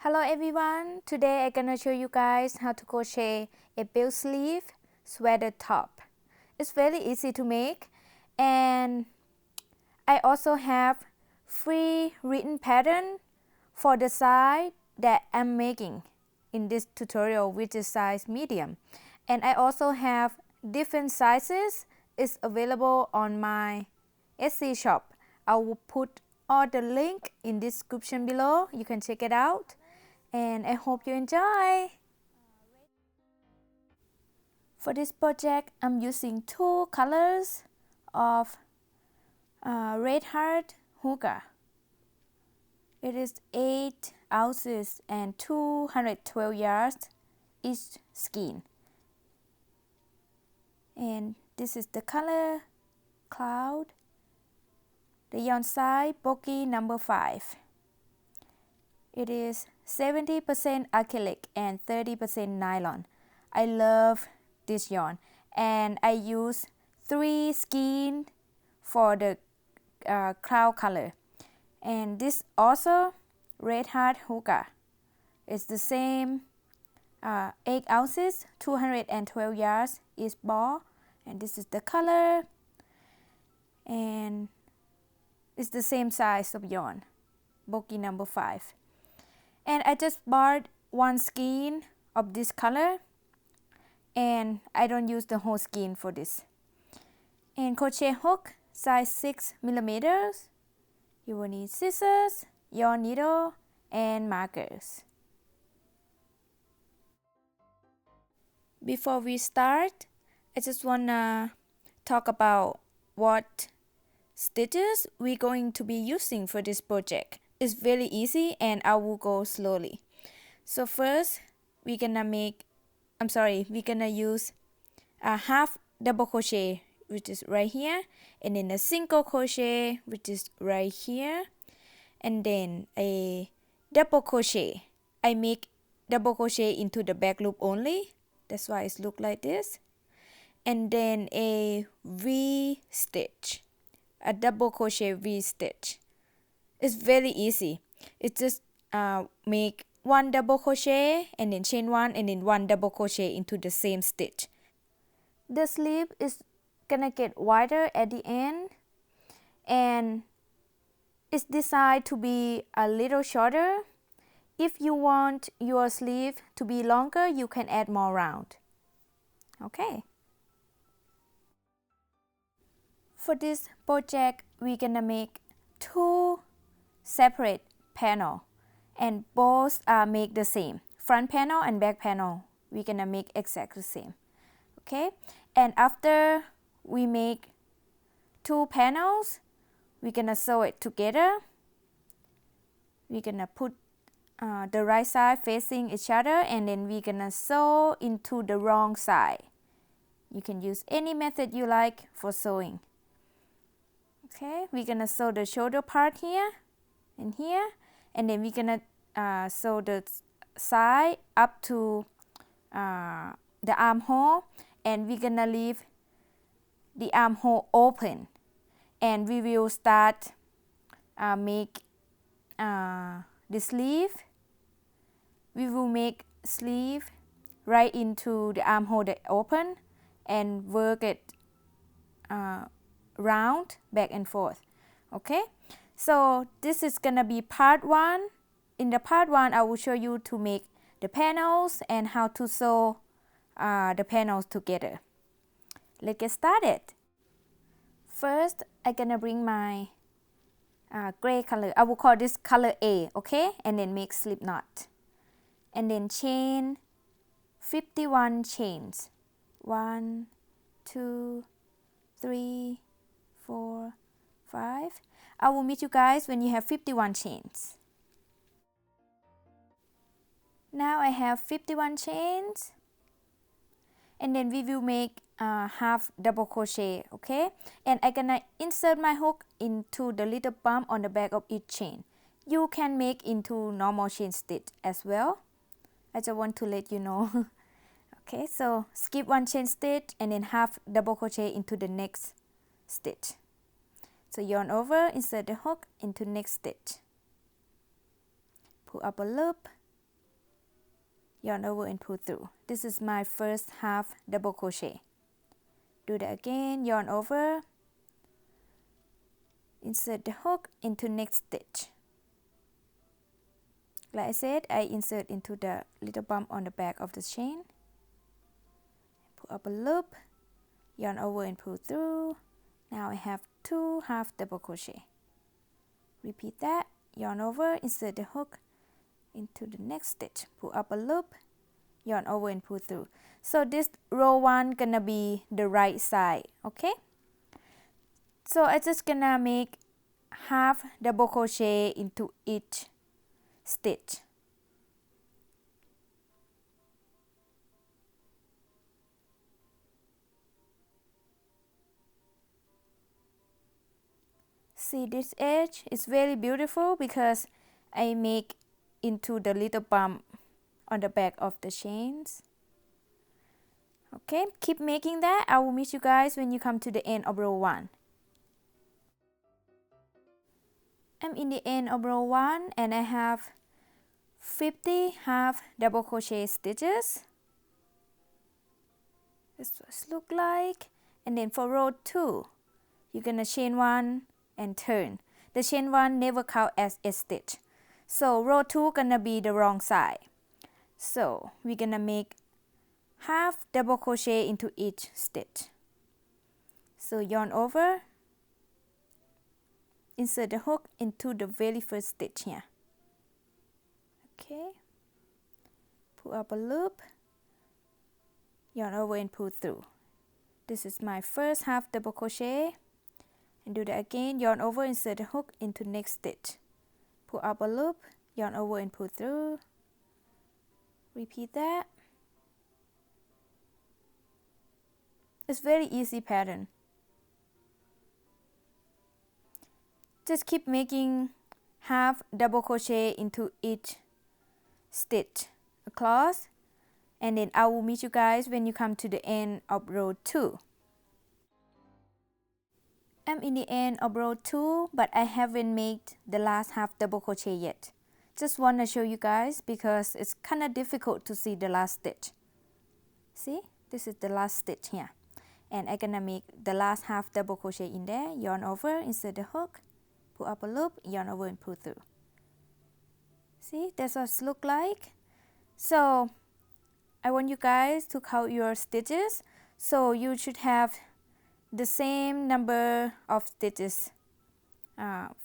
Hello everyone, today I'm gonna show you guys how to crochet a bell sleeve sweater top. It's very easy to make, and I also have free written pattern for the size that I'm making in this tutorial, which is size medium. And I also have different sizes. It's available on my Etsy shop. I will put all the link in the description below. You can check it out. And I hope you enjoy. For this project, I'm using two colors of red heart Hyyge. It is 8 ounces and 212 yards each skein. And this is the color cloud. The yarn size bulky number 5. It is 70% acrylic and 30% nylon. I love this yarn, and I use 3 skein for the cloud color. And this also red heart Hyyge. It's the same 8 ounces, 212 yards each ball, and this is the color, and it's the same size of yarn, bulky number 5. And I just bought 1 skein of this color, and I don't use the whole skein for this. And crochet hook size 6 millimeters. You will need scissors, yarn needle, and markers. Before we start, I just wanna talk about what stitches we're going to be using for this project. It's very easy, and I will go slowly. So first, we're gonna use a half double crochet, which is right here, and then a single crochet, which is right here, and then a double crochet. I make double crochet into the back loop only, that's why it looks like this, and then a V stitch, a double crochet V stitch. It's very easy. It's just make 1 double crochet and then chain 1 and then 1 double crochet into the same stitch. The sleeve is gonna get wider at the end, and it's designed to be a little shorter. If you want your sleeve to be longer, you can add more round. Okay. For this project, we're gonna make 2 separate panel, and both are make the same. Front panel and back panel, we're gonna make exactly the same. Okay, and after we make 2 panels, we're gonna sew it together. We're gonna put the right side facing each other, and then we're gonna sew into the wrong side. You can use any method you like for sewing. Okay, we're gonna sew the shoulder part here and here, and then we're gonna sew the side up to the armhole, and we're gonna leave the armhole open, and we will start make the sleeve. We will make sleeve right into the armhole that open and work it round back and forth. Okay, so this is gonna be part 1. In the part 1, I will show you to make the panels and how to sew the panels together. Let's get started. First, I'm gonna bring my gray color. I will call this color A, okay? And then make slip knot. And then chain 51 chains. 1, 2, 3, 4, 5. I will meet you guys when you have 51 chains. Now I have 51 chains, and then we will make half double crochet, okay? And I'm gonna insert my hook into the little bump on the back of each chain. You can make into normal chain stitch as well. I just want to let you know. Okay, so skip 1 chain stitch and then half double crochet into the next stitch. So yarn over, insert the hook into next stitch. Pull up a loop, yarn over and pull through. This is my first half double crochet. Do that again, yarn over, insert the hook into next stitch. Like I said, I insert into the little bump on the back of the chain. Pull up a loop, yarn over and pull through. Now I have 2 half double crochet. Repeat that, yarn over, insert the hook into the next stitch, pull up a loop, yarn over and pull through. So this row 1 gonna be the right side, okay? So I just gonna make half double crochet into each stitch. See this edge is very beautiful because I make into the little bump on the back of the chains. Okay, keep making that. I will meet you guys when you come to the end of row 1. I'm in the end of row 1 and I have 50 half double crochet stitches. This what it look like. And then for row 2, you're gonna chain 1 and turn. The chain 1 never count as a stitch. So row 2 gonna be the wrong side. So we're gonna make half double crochet into each stitch. So yarn over, insert the hook into the very first stitch here. Okay, pull up a loop, yarn over and pull through. This is my first half double crochet. And do that again, yarn over, insert the hook into next stitch. Pull up a loop, yarn over and pull through. Repeat that. It's very easy pattern. Just keep making half double crochet into each stitch across, and then I will meet you guys when you come to the end of row 2. I'm in the end of row 2, but I haven't made the last half double crochet yet. Just want to show you guys because it's kind of difficult to see the last stitch. See, this is the last stitch here. And I'm gonna make the last half double crochet in there, yarn over, insert the hook, pull up a loop, yarn over and pull through. See, that's what it looks like. So I want you guys to count your stitches. So you should have the same number of stitches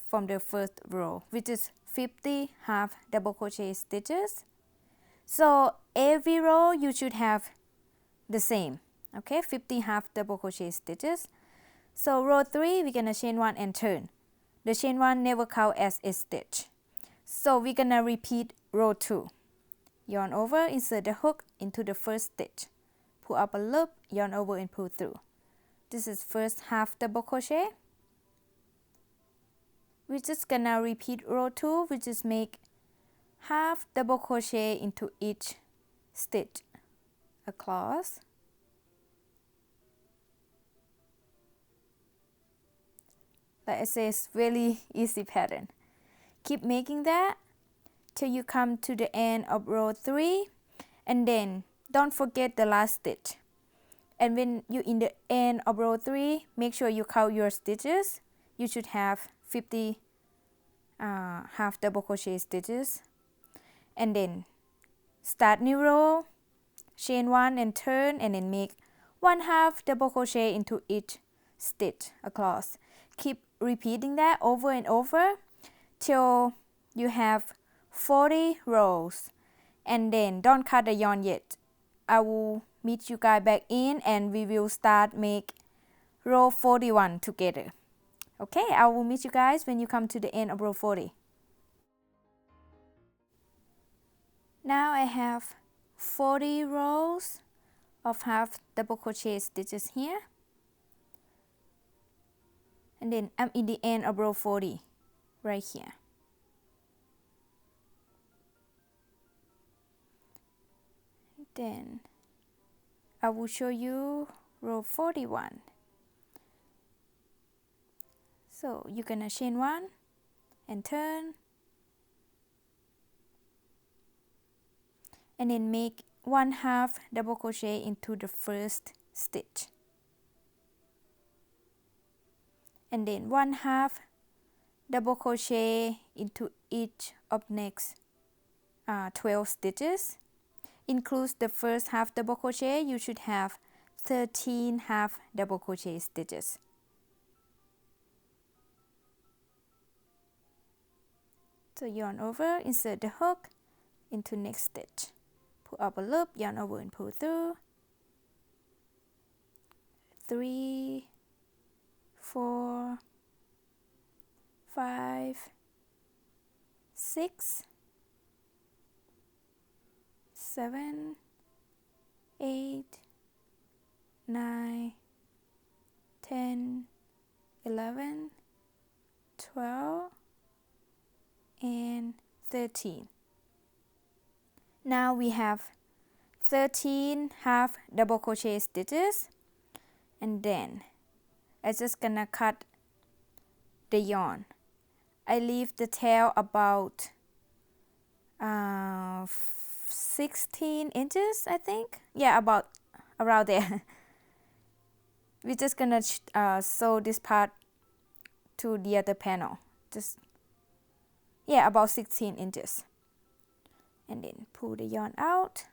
from the first row, which is 50 half double crochet stitches. So every row you should have the same, okay, 50 half double crochet stitches. So row 3, we're gonna chain 1 and turn. The chain 1 never count as a stitch. So we're gonna repeat row 2. Yarn over, insert the hook into the first stitch. Pull up a loop, yarn over and pull through. This is first half double crochet. We're just gonna repeat row 2, which is make half double crochet into each stitch across. Like I say, it's really easy pattern. Keep making that till you come to the end of row 3, and then don't forget the last stitch. And when you're in the end of row 3, make sure you count your stitches. You should have 50 half double crochet stitches. And then start new row, chain 1 and turn, and then make 1 half double crochet into each stitch across. Keep repeating that over and over till you have 40 rows. And then don't cut the yarn yet. I will meet you guys back in and we will start make row 41 together. Okay, I will meet you guys when you come to the end of row 40. Now I have 40 rows of half double crochet stitches here. And then I'm in the end of row 40 right here. Then I will show you row 41. So you're gonna chain 1 and turn, and then make 1/2 double crochet into the first stitch, and then 1/2 double crochet into each of next 12 stitches. Includes the first half double crochet, you should have 13 half double crochet stitches. So yarn over, insert the hook into next stitch, pull up a loop, yarn over and pull through. 3, 4, 5, 6, 7, 8, 9, 10, 11, 12, and 13. Now we have 13 half double crochet stitches, and then I'm just gonna cut the yarn. I leave the tail about 16 inches, I think. Yeah, about around there. We're just gonna sew this part to the other panel. Just, yeah, about 16 inches. And then pull the yarn out.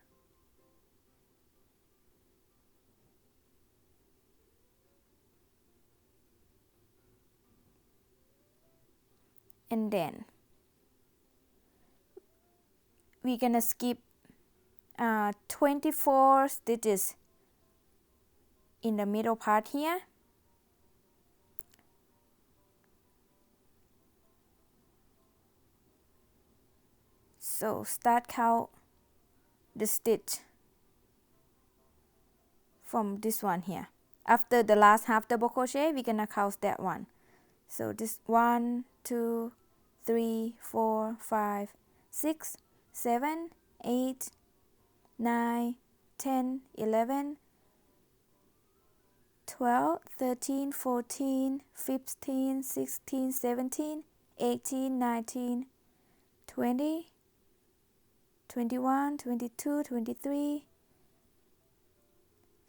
And then we're gonna skip 24 stitches in the middle part here. So start count the stitch from this one here. After the last half double crochet, we're gonna count that one. So this 1, 2, 3, 4, 5, 6, 7, 8, 9, 10, 11, 12, 13, 14, 15, 16, 17, 18, 19, 20, 21, 22, 23,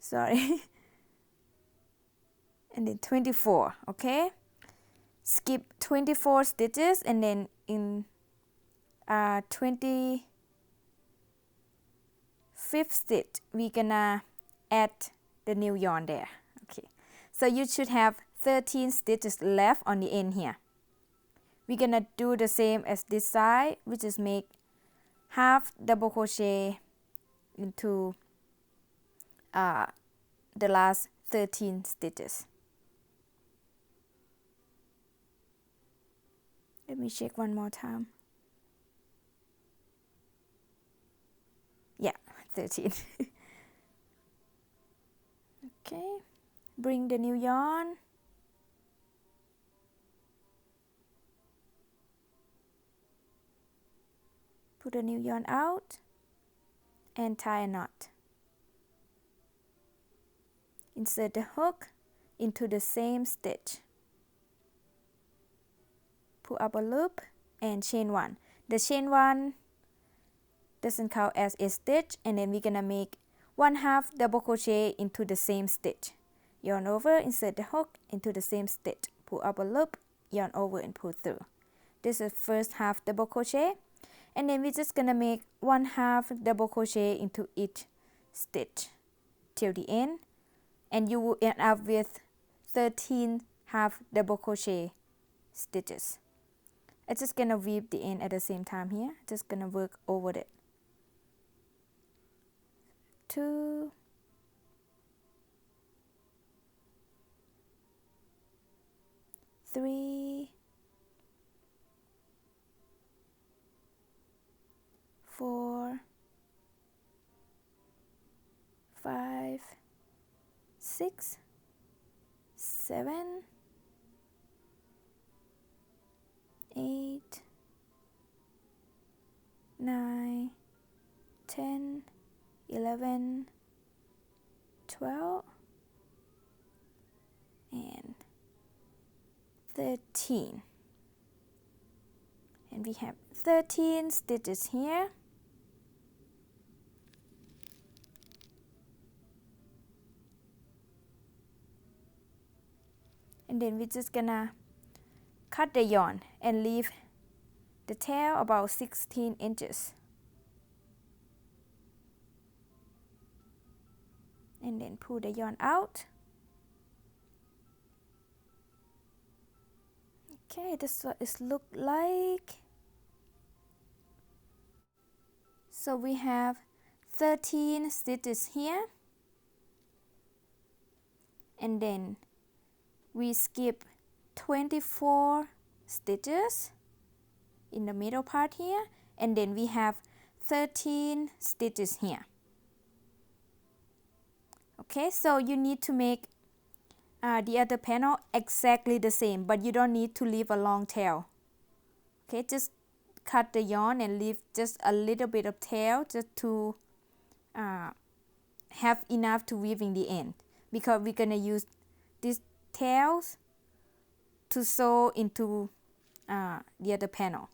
sorry, and then 24, okay? Skip 24 stitches, and then in 25th stitch, we're gonna add the new yarn there. Okay, so you should have 13 stitches left on the end here. We're gonna do the same as this side, which is make half double crochet into the last 13 stitches. Let me check one more time. Yeah, 13. Okay, bring the new yarn. Put the new yarn out and tie a knot. Insert the hook into the same stitch. Pull up a loop and chain 1. The chain 1 doesn't count as a stitch, and then we're gonna make 1/2 double crochet into the same stitch. Yarn over, insert the hook into the same stitch. Pull up a loop, yarn over and pull through. This is first half double crochet, and then we're just gonna make 1/2 double crochet into each stitch till the end, and you will end up with 13 half double crochet stitches. I'm just gonna weave the end at the same time here. Just gonna work over it. 2, 3, 4, 5, 6, 7, 8, 9, 10, 11, 12, and 13. And we have 13 stitches here. and then we're just gonna cut the yarn and leave the tail about 16 inches, and then pull the yarn out. Okay, this is what it looks like. So we have 13 stitches here, and then we skip 24 stitches in the middle part here, and then we have 13 stitches here. Okay, so you need to make the other panel exactly the same, but you don't need to leave a long tail. Okay, just cut the yarn and leave just a little bit of tail just to have enough to weave in the end, because we're gonna use these tails to sew into the other panel.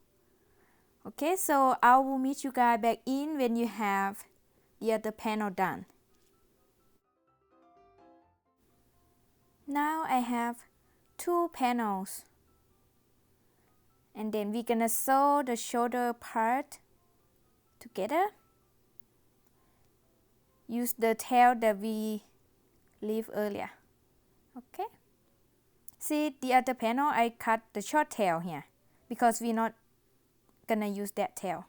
Okay, so I will meet you guys back in when you have the other panel done. Now I have 2 panels, and then we're gonna sew the shoulder part together. Use the tail that we leave earlier. Okay, see the other panel, I cut the short tail here because we're not gonna use that tail.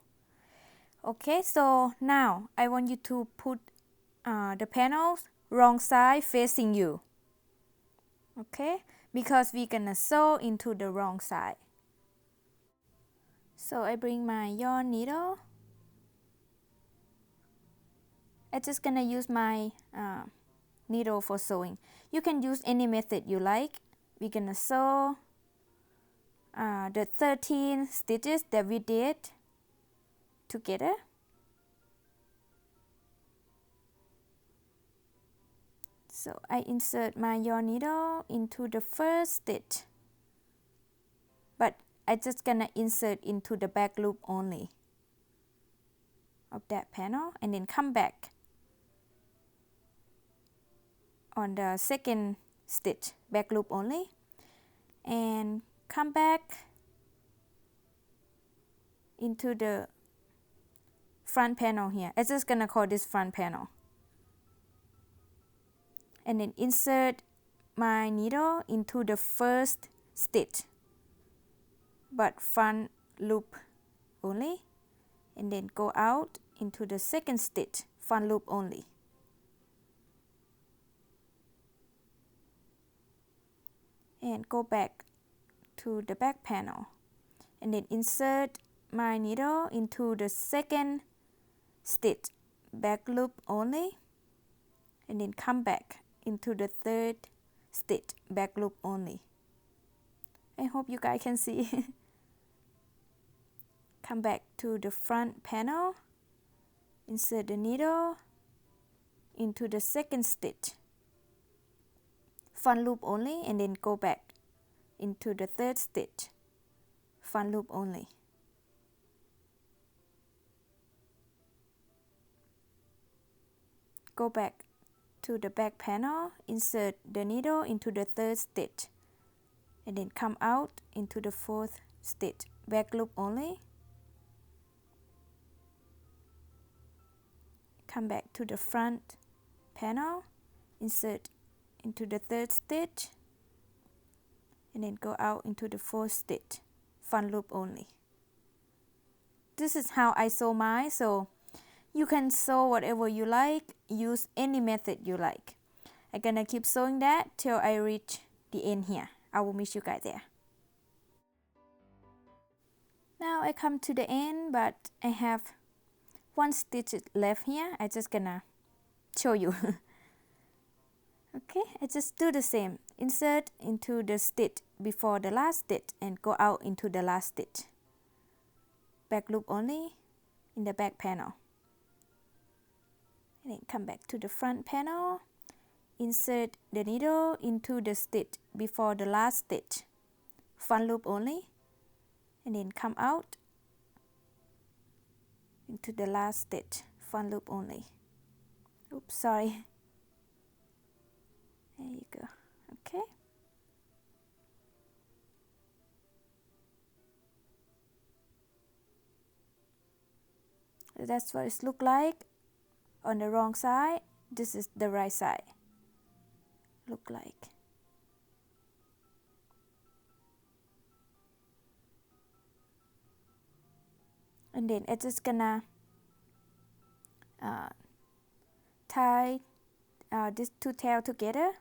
Okay, so now I want you to put the panels wrong side facing you. Okay, because we're gonna sew into the wrong side. So I bring my yarn needle. I'm just gonna use my needle for sewing. You can use any method you like. We're gonna sew the 13 stitches that we did together. So I insert my yarn needle into the first stitch, but I just gonna insert into the back loop only of that panel, and then come back on the second stitch, back loop only, and come back into the front panel here. I'm just gonna call this front panel, and then insert my needle into the first stitch, but front loop only, and then go out into the second stitch, front loop only. And go back to the back panel, and then insert my needle into the second stitch, back loop only, and then come back into the third stitch, back loop only. I hope you guys can see. Come back to the front panel, insert the needle into the second stitch, front loop only, and then go back into the third stitch, front loop only. Go back to the back panel, insert the needle into the third stitch, and then come out into the fourth stitch, back loop only. Come back to the front panel, insert into the third stitch, and then go out into the fourth stitch, front loop only. This is how I sew mine, so you can sew whatever you like, use any method you like. I'm gonna keep sewing that till I reach the end here. I will meet you guys there. Now I come to the end, but I have 1 stitch left here. I just gonna show you. Okay, I just do the same. Insert into the stitch before the last stitch and go out into the last stitch. Back loop only in the back panel. And then come back to the front panel. Insert the needle into the stitch before the last stitch. Front loop only. And then come out into the last stitch, front loop only. Oops, sorry. There you go. Okay. That's what it looks like on the wrong side. This is the right side. Look like. And then it's just gonna tie these two tails together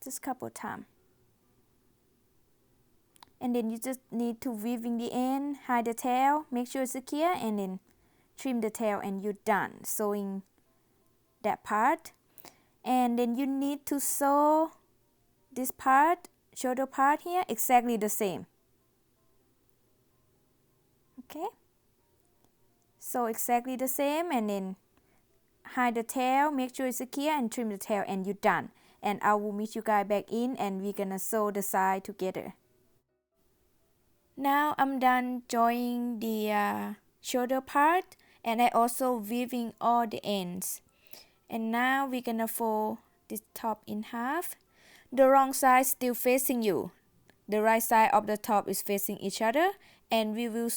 just a couple times. And then you just need to weave in the end, hide the tail, make sure it's secure, and then trim the tail, and you're done sewing that part. And then you need to sew this part, shoulder part here, exactly the same. Okay, so exactly the same, and then hide the tail, make sure it's secure, and trim the tail, and you're done. And I will meet you guys back in, and we're gonna sew the side together. Now I'm done joining the shoulder part, and I also weaving all the ends. And now we're gonna fold this top in half. The wrong side still facing you. The right side of the top is facing each other, and we will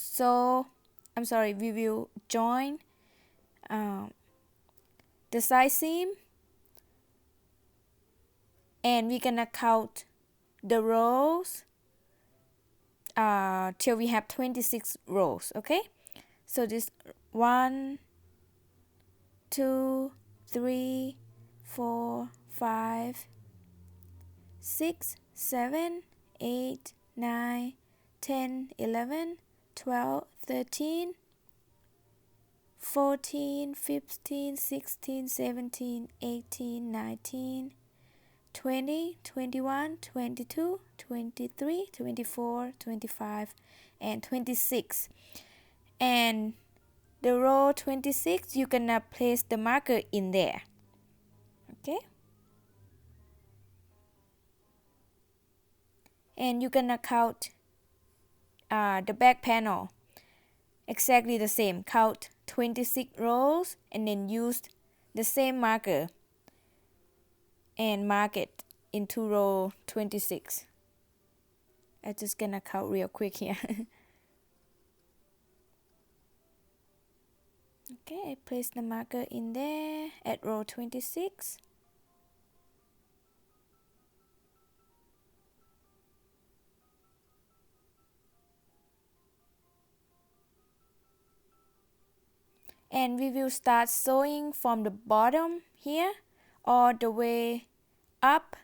join the side seam, and we're gonna count the rows till we have 26 rows. Okay, so this 1, 2, 3, 4, 5, 6, 7, 8, 9, 10, 11, 12, 13, 14, 15, 16, 17, 18, 19, 20, 21, 22, 23, 24, 25, and 26. And the row 26, you're gonna place the marker in there. Okay, and you're gonna count the back panel exactly the same. Count 26 rows, and then use the same marker and mark it into row 26. I'm just gonna count real quick here. Okay, I place the marker in there at row 26. And we will start sewing from the bottom here all the way up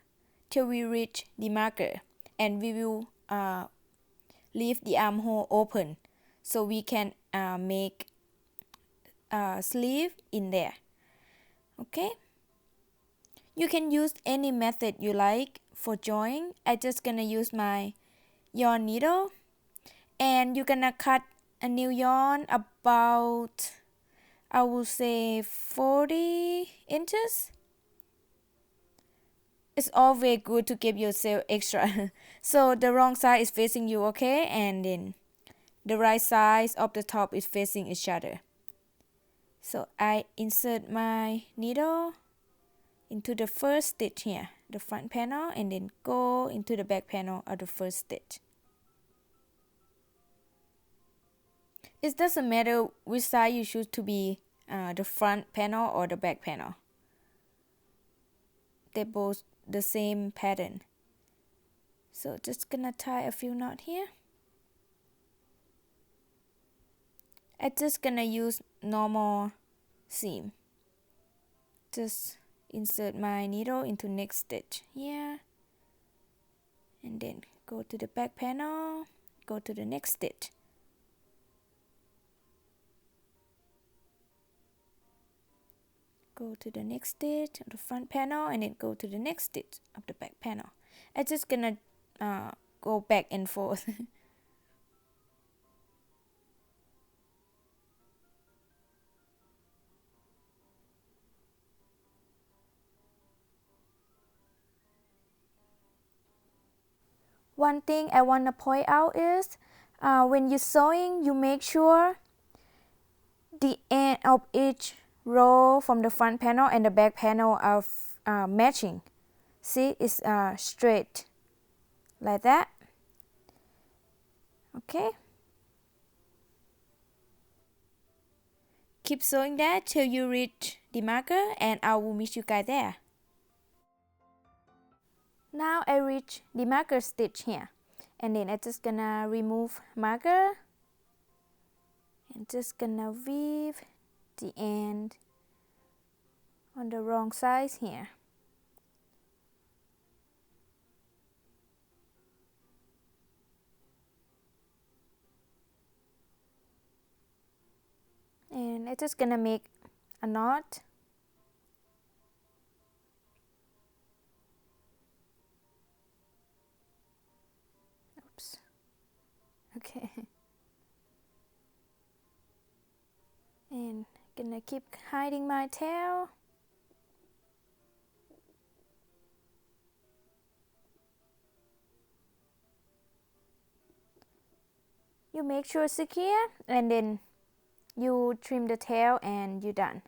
till we reach the marker. And we will leave the armhole open so we can make a sleeve in there. Okay, you can use any method you like for joining. I just gonna use my yarn needle, and you're gonna cut a new yarn about, I would say, 40 inches. It's always good to give yourself extra. So the wrong side is facing you, okay? And then the right side of the top is facing each other. So I insert my needle into the first stitch here, the front panel, and then go into the back panel of the first stitch. It doesn't matter which side you choose to be the front panel or the back panel. They're both the same pattern. So just gonna tie a few knots here. I'm just gonna use normal seam. Just insert my needle into next stitch here, and then go to the back panel, go to the next stitch. Go to the next stitch of the front panel, and then go to the next stitch of the back panel. I'm just gonna go back and forth. One thing I want to point out is when you're sewing, you make sure the end of each row from the front panel and the back panel are matching. See, it's straight like that. Okay, keep sewing that till you reach the marker, and I will meet you guys there. Now I reach the marker stitch here, and then I'm just gonna remove marker and just gonna weave the end on the wrong side here. And I'm just gonna make a knot. Oops. Okay. And gonna keep hiding my tail. You make sure it's secure, and then you trim the tail and you're done.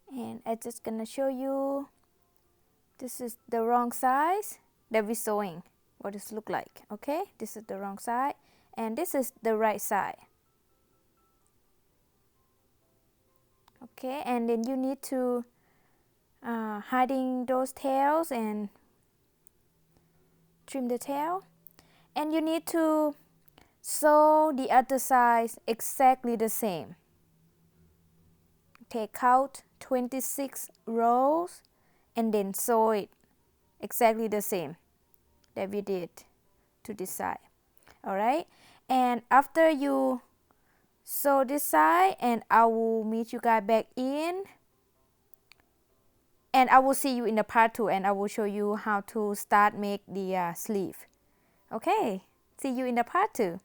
And I'm just gonna show you, this is the wrong size that we're sewing, what it look like. Okay, this is the wrong side and this is the right side. Okay, and then you need to hiding those tails and trim the tail, and you need to sew the other side exactly the same. Take out 26 rows and then sew it exactly the same that we did to this side. Alright, and after you sew this side, and I will meet you guys back in, and I will see you in the part 2, and I will show you how to start make the sleeve. Okay, see you in the part 2.